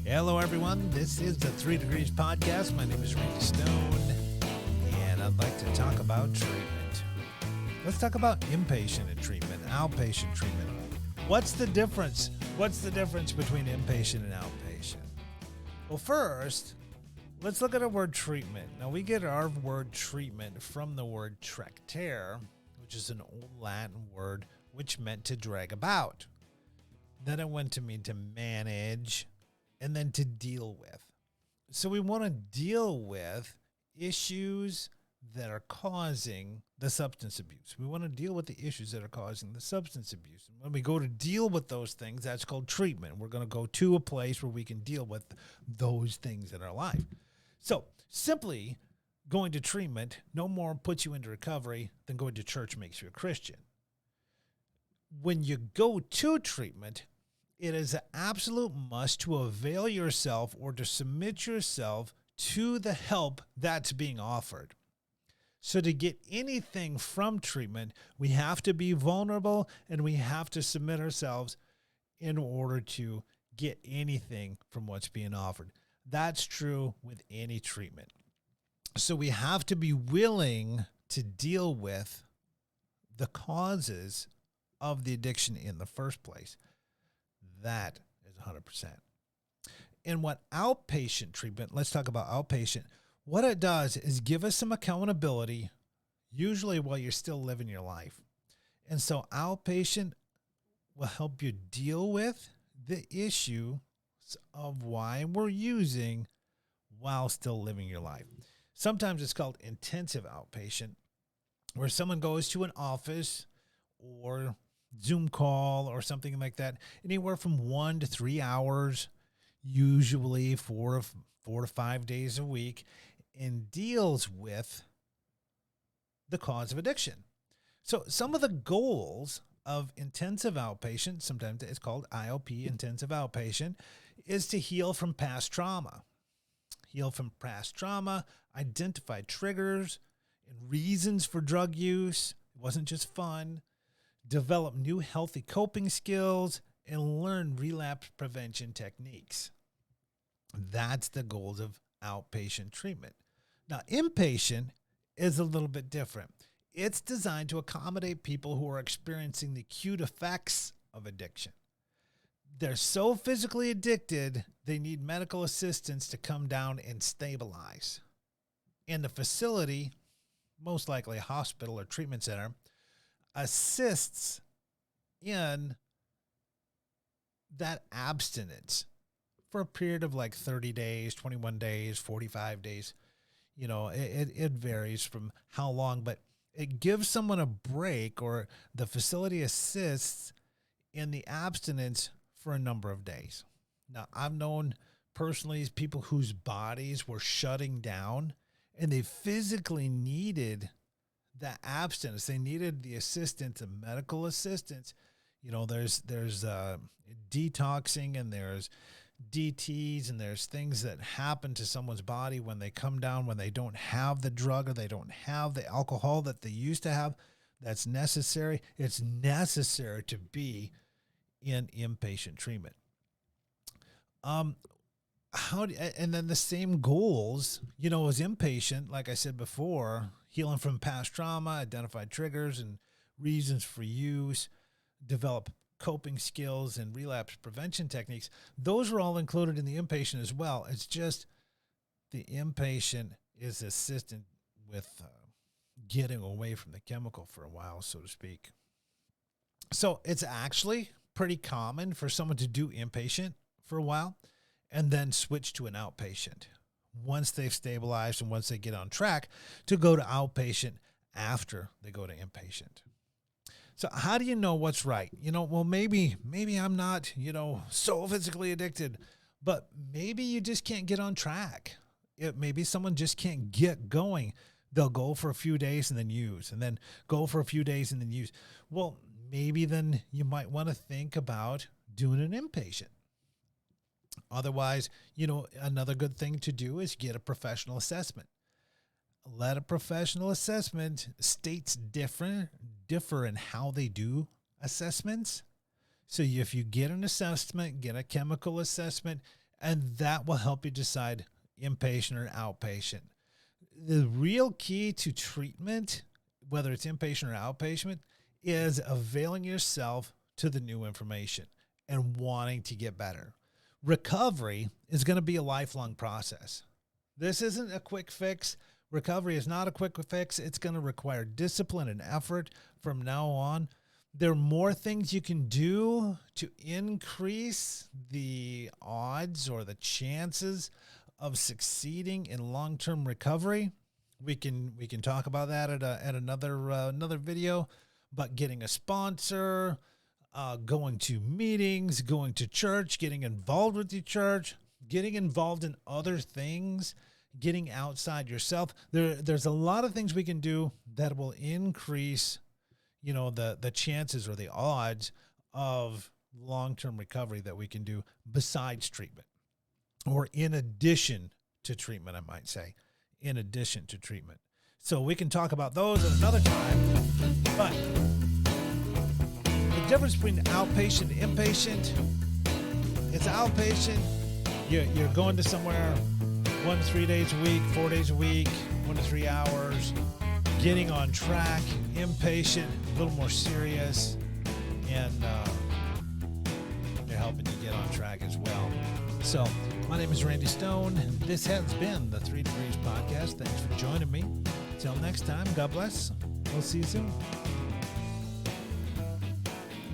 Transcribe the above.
Hello, everyone. This is the 3 Degrees Podcast. My name is Randy Stone, and I'd like to talk about treatment. Let's talk about inpatient and treatment, outpatient treatment. What's the difference? What's the difference between inpatient and outpatient? Well, first, let's look at the word treatment. Now, we get our word treatment from the word tractere, which is an old Latin word which meant to drag about. Then it went to mean to manage, and then to deal with. So we want to deal with issues that are causing the substance abuse. We want to deal with the issues that are causing the substance abuse. And when we go to deal with those things, that's called treatment. We're going to go to a place where we can deal with those things in our life. So simply going to treatment no more puts you into recovery than going to church makes you a Christian. When you go to treatment, it is an absolute must to avail yourself or to submit yourself to the help that's being offered. So to get anything from treatment, we have to be vulnerable and we have to submit ourselves in order to get anything from what's being offered. That's true with any treatment. So we have to be willing to deal with the causes of the addiction in the first place. That is 100%. And what outpatient treatment, let's talk about outpatient. What it does is give us some accountability, usually while you're still living your life. And so outpatient will help you deal with the issue of why we're using while still living your life. Sometimes it's called intensive outpatient, where someone goes to an office or Zoom call or something like that, anywhere from 1 to 3 hours, usually 4 to 5 days a week, and deals with the cause of addiction. So some of the goals of intensive outpatient, sometimes it's called IOP, intensive outpatient, is to heal from past trauma. Heal from past trauma, identify triggers and reasons for drug use. It wasn't just fun. Develop new healthy coping skills, and learn relapse prevention techniques. That's the goals of outpatient treatment. Now, inpatient is a little bit different. It's designed to accommodate people who are experiencing the acute effects of addiction. They're so physically addicted, they need medical assistance to come down and stabilize. And the facility, most likely a hospital or treatment center, assists in that abstinence for a period of like 30 days, 21 days, 45 days. You know, it varies from how long, but it gives someone a break, or the facility assists in the abstinence for a number of days. Now, I've known personally people whose bodies were shutting down and they physically needed that abstinence. They needed the assistance of medical assistance. You know, there's detoxing, and there's DTs, and there's things that happen to someone's body when they come down, when they don't have the drug or they don't have the alcohol that they used to have. That's necessary. It's necessary to be in inpatient treatment. And then the same goals, you know, as inpatient, like I said before, healing from past trauma, identify triggers and reasons for use, develop coping skills and relapse prevention techniques. Those are all included in the inpatient as well. It's just the inpatient is assisted with getting away from the chemical for a while, so to speak. So it's actually pretty common for someone to do inpatient for a while and then switch to an outpatient once they've stabilized and once they get on track to go to outpatient after they go to inpatient. So how do you know what's right? You know, well, maybe I'm not, so physically addicted, but maybe you just can't get on track. Maybe someone just can't get going. They'll go for a few days and then use, and then go for a few days and then use. Well, maybe then you might want to think about doing an inpatient. Otherwise, another good thing to do is get a professional assessment. Let a professional assessment, states differ in how they do assessments. So if you get an assessment, get a chemical assessment, and that will help you decide inpatient or outpatient. The real key to treatment, whether it's inpatient or outpatient, is availing yourself to the new information and wanting to get better. Recovery is going to be a lifelong process. This isn't a quick fix. Recovery is not a quick fix. It's going to require discipline and effort from now on. There are more things you can do to increase the odds or the chances of succeeding in long-term recovery. We can talk about that at another video. But getting a sponsor, going to meetings, going to church, getting involved with your church, getting involved in other things, getting outside yourself. There's a lot of things we can do that will increase, the chances or the odds of long-term recovery that we can do besides treatment, or in addition to treatment, I might say, in addition to treatment. So we can talk about those at another time, but the difference between outpatient and inpatient, it's outpatient. You're going to somewhere 1 to 3 days a week, 4 days a week, 1 to 3 hours, getting on track. Inpatient, a little more serious, and they're helping you get on track as well. So my name is Randy Stone. This has been the 3 Degrees Podcast. Thanks for joining me. Until next time, God bless. We'll see you soon.